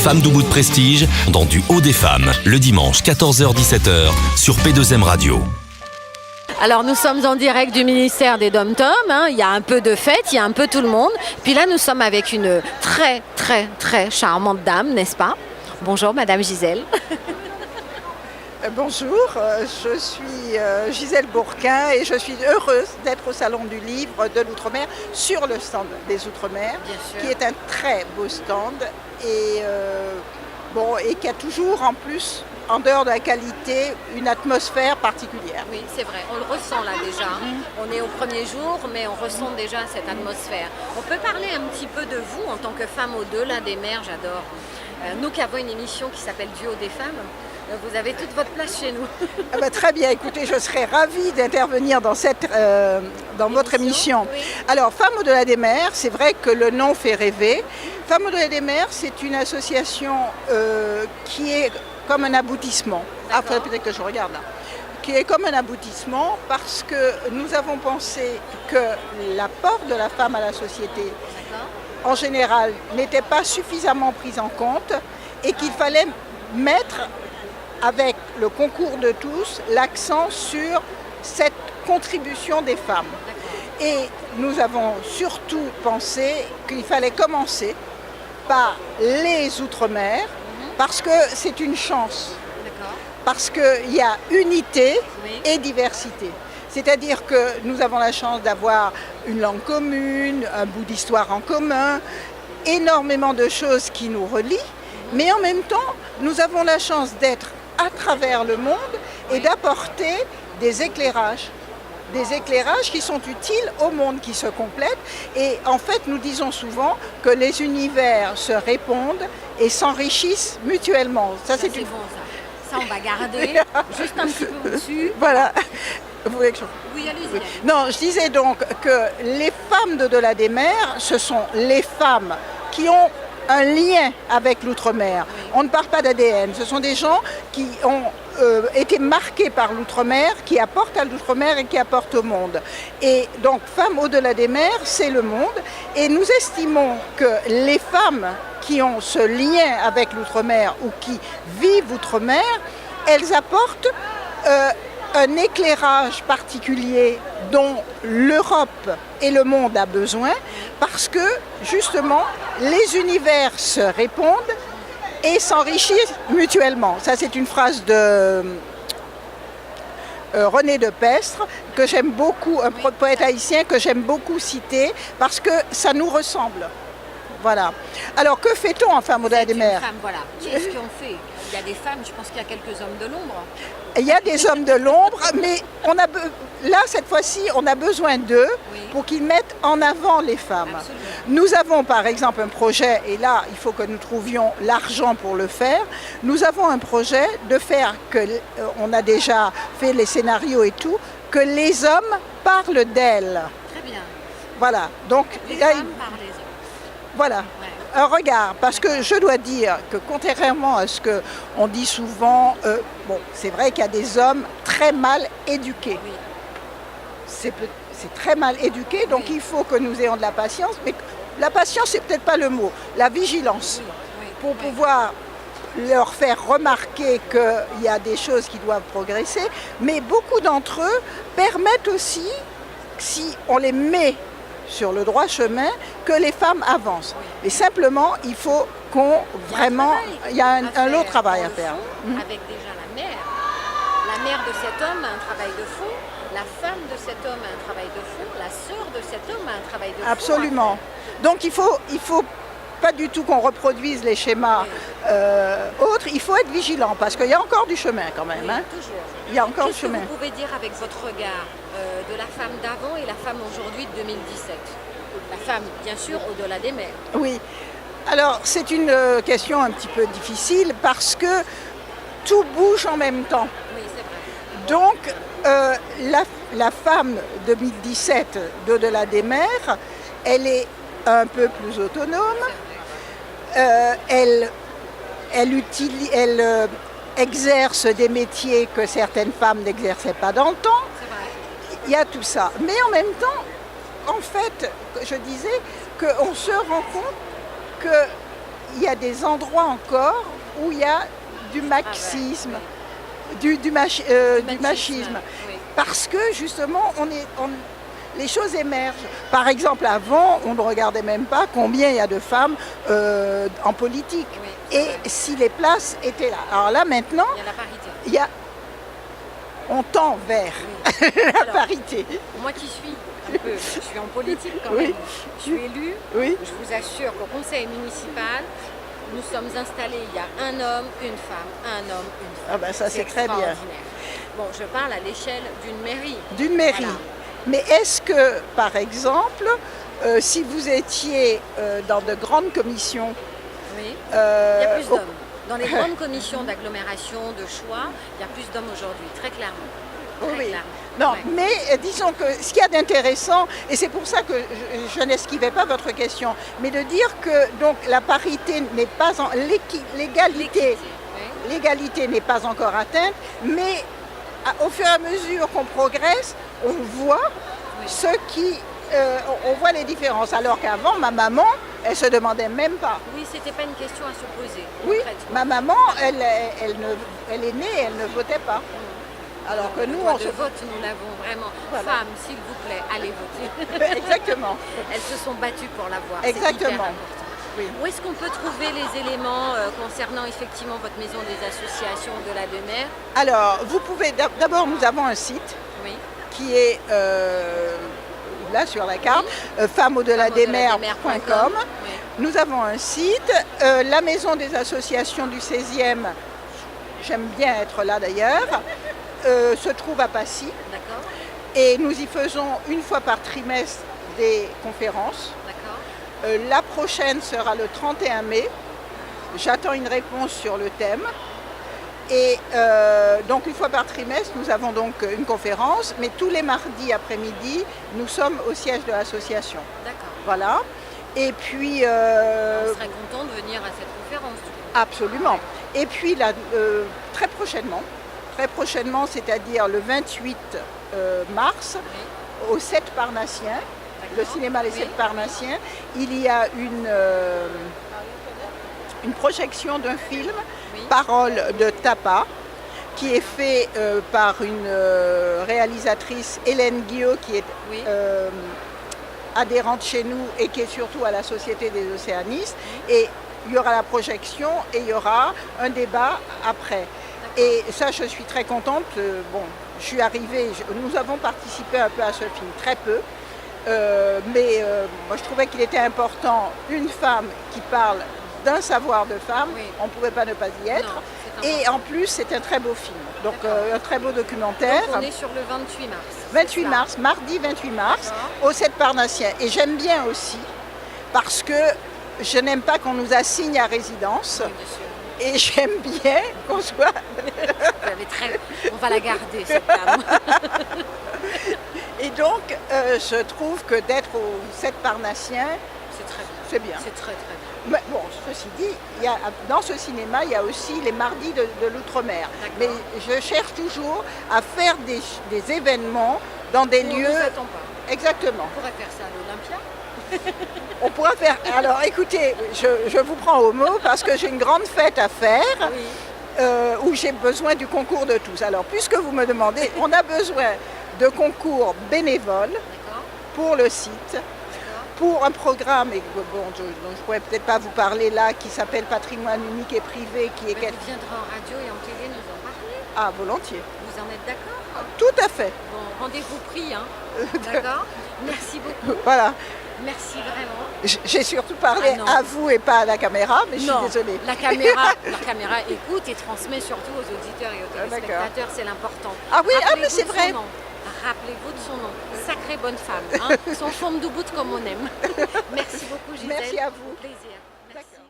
Femmes d'Ubud de Prestige dans Du Haut des Femmes, le dimanche 14h-17h sur P2M Radio. Alors nous sommes en direct du ministère des Dom-Tom, il y a un peu de fête, il y a un peu tout le monde. Puis là nous sommes avec une très charmante dame, n'est-ce pas? Bonjour Madame Gisèle. Bonjour, je suis Gisèle Bourquin et je suis heureuse d'être au Salon du Livre de l'Outre-mer sur le stand des Outre-mer, qui est un très beau stand et qui a toujours en plus, en dehors de la qualité, une atmosphère particulière. Oui, c'est vrai, on le ressent là déjà. On est au premier jour, mais on ressent déjà cette atmosphère. On peut parler un petit peu de vous en tant que femme au-delà des mers, j'adore. Nous qui avons une émission qui s'appelle Du Haut des Femmes, vous avez toute votre place chez nous. Très bien, écoutez, je serais ravie d'intervenir dans votre émission. Oui. Alors, Femmes au-delà des mers, c'est vrai que le nom fait rêver. Femmes au-delà des mers, c'est une association qui est comme un aboutissement. Peut-être que je regarde là. Qui est comme un aboutissement parce que nous avons pensé que l'apport de la femme à la société, en général, n'était pas suffisamment pris en compte et qu'il fallait mettre, avec le concours de tous, l'accent sur cette contribution des femmes. Et nous avons surtout pensé qu'il fallait commencer par les Outre-mer, parce que c'est une chance, parce qu'il y a unité et diversité. C'est-à-dire que nous avons la chance d'avoir une langue commune, un bout d'histoire en commun, énormément de choses qui nous relient, mais en même temps, nous avons la chance d'être à travers le monde et d'apporter des éclairages qui sont utiles au monde, qui se complètent. Et en fait, nous disons souvent que les univers se répondent et s'enrichissent mutuellement. Ça c'est bon, ça on va garder juste un petit peu au-dessus. Voilà. Vous voulez que je... Oui, allez-y. Oui. Non, je disais donc que les femmes d'au-delà des mers, ce sont les femmes qui ont un lien avec l'outre-mer. Oui. On ne parle pas d'ADN, ce sont des gens qui ont été marqués par l'outre-mer, qui apportent à l'outre-mer et qui apportent au monde. Et donc, Femmes au-delà des mers, c'est le monde. Et nous estimons que les femmes qui ont ce lien avec l'outre-mer ou qui vivent outre-mer, elles apportent un éclairage particulier dont l'Europe et le monde a besoin parce que, justement, les univers se répondent et s'enrichissent mutuellement. Ça, c'est une phrase de René de Pestre, que j'aime beaucoup, un poète haïtien que j'aime beaucoup citer, parce que ça nous ressemble. Voilà. Alors, que fait-on en Femmes au-delà des mers? Voilà. Qu'est-ce qu'on fait? Il y a des femmes, je pense qu'il y a quelques hommes de l'ombre. Il y a des hommes de l'ombre, mais là, cette fois-ci, on a besoin d'eux pour qu'ils mettent en avant les femmes. Absolument. Nous avons par exemple un projet, et là, il faut que nous trouvions l'argent pour le faire. Nous avons un projet de faire on a déjà fait les scénarios et tout, que les hommes parlent d'elles. Très bien. Voilà. Donc, les femmes parlent des hommes. Voilà. Ouais. Un regard, parce que je dois dire que contrairement à ce qu'on dit souvent, c'est vrai qu'il y a des hommes très mal éduqués. Oui. C'est très mal éduqué, donc il faut que nous ayons de la patience, mais la patience, c'est peut-être pas le mot, la vigilance, pour pouvoir leur faire remarquer qu'il y a des choses qui doivent progresser, mais beaucoup d'entre eux permettent aussi, si on les met sur le droit chemin, que les femmes avancent. Mais simplement, il faut il y a un lot de travail à faire. Avec déjà la mère de cet homme a un travail de fond, la femme de cet homme a un travail de fond, la sœur de cet homme a un travail de fond. Absolument. Donc il faut pas du tout qu'on reproduise les schémas autres, il faut être vigilant, parce qu'il y a encore du chemin quand même. Oui, toujours. Il y a encore du chemin. Qu'est-ce que vous pouvez dire avec votre regard de la femme d'avant et la femme aujourd'hui de 2017 ? La femme, bien sûr, au-delà des mers. Oui. Alors, c'est une question un petit peu difficile parce que tout bouge en même temps. Oui, c'est vrai. Donc, la femme 2017 d'au-delà des mers, elle est un peu plus autonome. Elle exerce des métiers que certaines femmes n'exerçaient pas dans le temps. Il y a tout ça. Mais en même temps, en fait, je disais qu'on se rend compte il y a des endroits encore où il y a du marxisme, du machisme. Oui. Parce que justement, les choses émergent. Par exemple, avant, on ne regardait même pas combien il y a de femmes en politique. Oui, et si les places étaient là. Alors là, maintenant, il y a la parité. on tend vers la Alors, parité. Moi qui suis un peu, je suis en politique quand Oui. même, je suis élue, Oui. je vous assure qu'au conseil municipal, nous sommes installés, il y a un homme, une femme, un homme, une femme. Ah ben ça, c'est très bien. extraordinaire. Bon, je parle à l'échelle d'une mairie. D'une mairie. Voilà. Mais est-ce que, par exemple, si vous étiez dans de grandes commissions, Oui. Il y a plus au- d'hommes. Dans les grandes commissions d'agglomération, de choix, il y a plus d'hommes aujourd'hui, très clairement. Très Oui. clairement. Non, Ouais. mais disons que ce qu'il y a d'intéressant, et c'est pour ça que je n'esquivais pas votre question, mais de dire que donc la parité n'est pas en l'égalité, Oui. l'égalité n'est pas encore atteinte, mais au fur et à mesure qu'on progresse, on voit Oui. ce qui, on voit les différences. Alors qu'avant, ma maman, elle se demandait même pas. Oui, c'était pas une question à se poser. Oui, concrètement. ma maman, elle est née, elle ne votait pas. Alors que Le nous, droit on de se vote, nous l'avons vraiment. Voilà. Femmes, s'il vous plaît, allez voter. Exactement. Elles se sont battues pour l'avoir. C'est Exactement. hyper important. Oui. Où est-ce qu'on peut trouver les éléments concernant effectivement votre maison des associations de la Demer? Alors, vous pouvez d'abord, nous avons un site Oui. qui est là sur la carte, femmesaudelademer.com. Oui. Nous avons un site, la maison des associations du 16e, j'aime bien être là d'ailleurs, se trouve à Passy. D'accord. Et nous y faisons une fois par trimestre des conférences. D'accord. La prochaine sera le 31 mai. J'attends une réponse sur le thème. Et donc une fois par trimestre, nous avons donc une conférence, mais tous les mardis après-midi, nous sommes au siège de l'association. D'accord. Voilà. Et puis... On serait content de venir à cette conférence. Du coup. Absolument. Et puis là, très prochainement, c'est-à-dire le 28 mars, Oui. au 7 Parnassien, le D'accord. cinéma Les Oui. 7 Parnassiens, il y a une projection d'un film, Oui. Parole de Tapa, qui est fait par une réalisatrice, Hélène Guillot, qui est Oui. adhérente chez nous et qui est surtout à la Société des Océanistes. Et il y aura la projection et il y aura un débat après. Et ça, je suis très contente. Bon, je suis arrivée, nous avons participé un peu à ce film, très peu. Mais moi, je trouvais qu'il était important, une femme qui parle d'un savoir de femme, Oui. on ne pouvait pas ne pas y être. Non, c'est Et important. en plus, c'est un très beau film. Donc, D'accord. un très beau documentaire. Donc, on est sur le 28 mars. 28 c'est ça? mars, mardi 28 mars, D'accord. au 7 Parnassien. Et j'aime bien aussi, parce que je n'aime pas qu'on nous assigne à résidence. Oui, bien sûr. Et j'aime bien qu'on soit... Vous avez On va la garder, cette dame. Et donc, je trouve que d'être au 7 Parnassien, C'est très bien. c'est bien. C'est très très bien. Mais bon, ceci dit, dans ce cinéma, il y a aussi les mardis de l'outre-mer. D'accord. Mais je cherche toujours à faire des événements dans des On ne lieux... nous attend pas. Exactement. On pourrait faire ça à l'Olympia. On pourra faire... Alors écoutez, je vous prends au mot parce que j'ai une grande fête à faire Oui. où j'ai besoin du concours de tous. Alors puisque vous me demandez, on a besoin de concours bénévoles D'accord. pour le site, D'accord. pour un programme, et bon, dont je ne pourrais peut-être pas vous parler là, qui s'appelle Patrimoine unique et privé, qui est... Mais vous viendrez en radio et en télé nous en parler. Ah, volontiers. Vous en êtes d'accord? Tout à fait. Bon, rendez-vous pris, hein. D'accord. Merci beaucoup. Voilà. Merci vraiment. J'ai surtout parlé Ah non. à vous et pas à la caméra, mais je Non, suis désolée. la caméra écoute et transmet surtout aux auditeurs et aux Ah, d'accord. téléspectateurs, c'est l'important. Ah oui, ah, mais Rappelez-vous c'est de vrai. son nom. Rappelez-vous de son nom. Sacrée bonne femme. Hein. Son forme de bout comme on aime. Merci beaucoup, Gisèle. Merci à vous. Au plaisir. Merci. D'accord.